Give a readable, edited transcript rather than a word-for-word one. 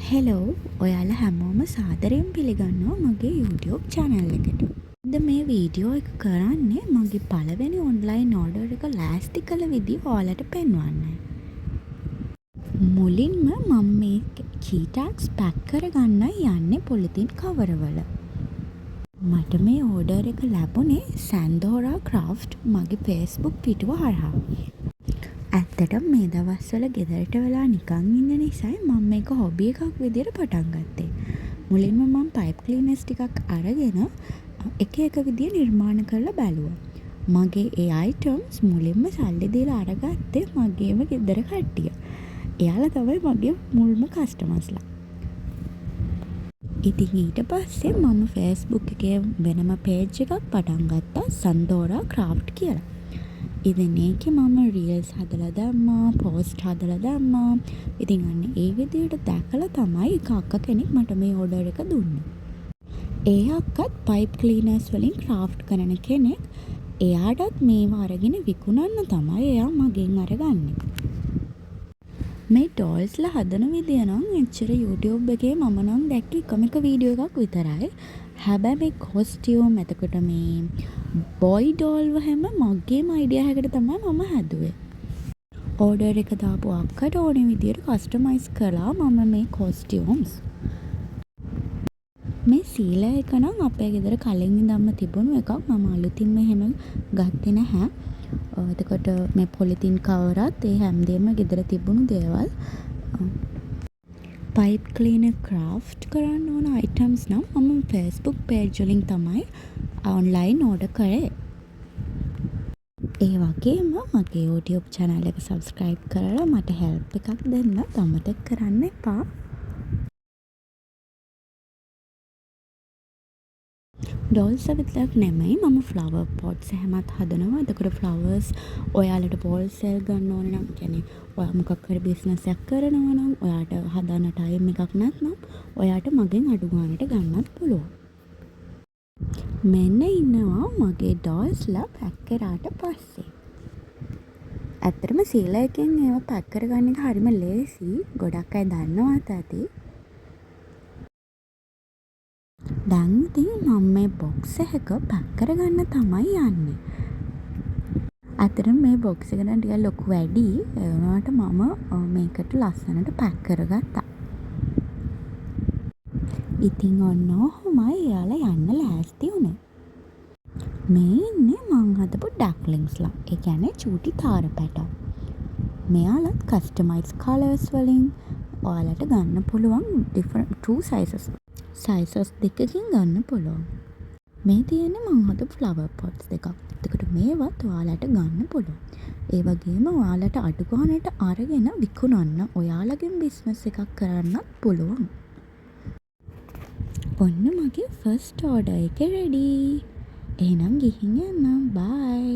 Hello ඔයාලා හැමෝම සාදරයෙන් පිළිගන්නවා මගේ YouTube channel එකට. අද මේ වීඩියෝ එක කරන්නේ මගේ පළවෙනි ඔන්ලයින් ඕඩර් එක ලෑස්ති කළ විදිහ ඔයාලට පෙන්වන්නයි. මුලින්ම මම මේ key tags පැක් කරගන්නයි යන්නේ පොලිතින් කවරවල. මට මේ ඕඩර් එක ලැබුණේ Sandora Craft මගේ Facebook පිටුව හරහා. ඇත්තටම මේ දවස්වල ගෙදරට වෙලා නිකන් ඉන්න නිසායි මම මේක හොබි එකක් විදිහට පටන් ගත්තේ. මුලින්ම මම පයිප් ක්ලීනර්ස් ටිකක් අරගෙන එක එක විදිහ නිර්මාණ කරලා බැලුවා. මගේ ඒ අයිටම්ස් මුලින්ම සල්ලි දීලා අරගත්තේ මගේම ගෙදර කට්ටිය. එයාලා තමයි මගේ මුල්ම කස්ටමර්ස්ලා. ඉතින් ඊට පස්සේ මම Facebook එකේ වෙනම page එකක් පටන් ගත්තා Sandora Craft කියලා. ඉතින් ඒකේ මම රීල්ස් හදලා දැම්මා, පෝස්ට් හදලා දැම්මා. ඉතින් අන්න ඒ විදිහට දැකලා තමයි අක්කා කෙනෙක් මට මේ ඕඩර් එක දුන්නේ. ඒ අක්කත් පයිප් ක්ලීනර්ස් වලින් ක්‍රාෆ්ට් කරන කෙනෙක්. එයාටත් මේවා අරගෙන විකුණන්න තමයි එයා මගෙන් අරගන්නේ. මේ ඩෝල්ස්ලා හදන විදිය නම් එච්චර YouTube එකේ මම නම් දැක්කේ එකම එක වීඩියෝ එකක් විතරයි. හැබැයි මේ කොස්ටියුම් එතකොට මේ බොයි ඩෝල්ව හැම මගේම අයිඩියා එකකට තමයි මම හැදුවේ. ඕඩර් එක දාපු අක්කට ඕනේ විදියට කස්ටමයිස් කළා මම මේ කොස්ටියුම්ස්. මේ සීලා එක නම් අපේ ගෙදර කලින් ඉඳන්ම තිබුණු එකක්. මම අලුතින්ම එහෙම ගත්තේ නැහැ. එතකොට මේ පොලිතින් කවරත් ඒ හැමදේම ගෙදර තිබුණු දේවල්. පයිප් ක්ලීනර් ක්‍රාෆ්ට් කරන්න ඕන අයිටම්ස් නම් මම Facebook page වලින් තමයි ඔන්ලයින් ඕඩර් කරේ. ඒ වගේම මගේ YouTube channel එක subscribe කරලා මට help එකක් දෙන්න අමතක කරන්න එපා. ඩෝල්ස් විතරක් නෙමෙයි මම flower pots හැමත් හදනවා. එතකොට flowers ඔයාලට wholesale ගන්න ඕන නම් කියන්නේ ඔයා මොකක් හරි business එකක් කරනවා නම් ඔයාට හදන්න time එකක් නැත්නම් ඔයාට මගෙන් අඩු ගානට ගන්නත් පුළුවන්. මෙන්න ඉන්නවා මගේ ඩෝල්ස්ලා පැක් කරාට පස්සේ. ඇත්තටම සීලා එකෙන් ඒවා පැක් කරගන්න එක හරිම ලේසි. ගොඩක් අය දන්නවත් ඇති. දැන් ඉතින් මම මේ බොක්ස් එක පැක් කරගන්න තමයි යන්නේ. ඇත්තටම මේ බොක්ස් එක නම් ටිකක් ලොකු වැඩි. ඒ වුණාට මම මේකට ලස්සනට පැක් කරගත්තා. ඉතින් ඔන්න ඔහොමයි එයාලා යන්න ලෑස්ති වුණේ. මේ ඉන්නේ මං හදපු ඩක්ලින්ස්ලා. ඒ කියන්නේ චූටි තාර පැටව්. මෙයාලත් කස්ටමයිස් කලර්ස් වලින් ඔයාලට ගන්න පුළුවන් different two sizes දෙකකින් ගන්න පුළුවන්. මේ තියෙන්නේ මං හදපු flower pots දෙකක්. එතකොට මේවත් ඔයාලට ගන්න පුළුවන්. ඒ වගේම ඔයාලට අඩු ගානට අරගෙන විකුණන්න ඔයාලගෙන් බිස්නස් එකක් කරන්නත් පුළුවන්. ඔන්න මගේ ෆස්ට් ඕඩර් එක රෙඩි. එහෙනම් ගිහින් යන්න. බයි.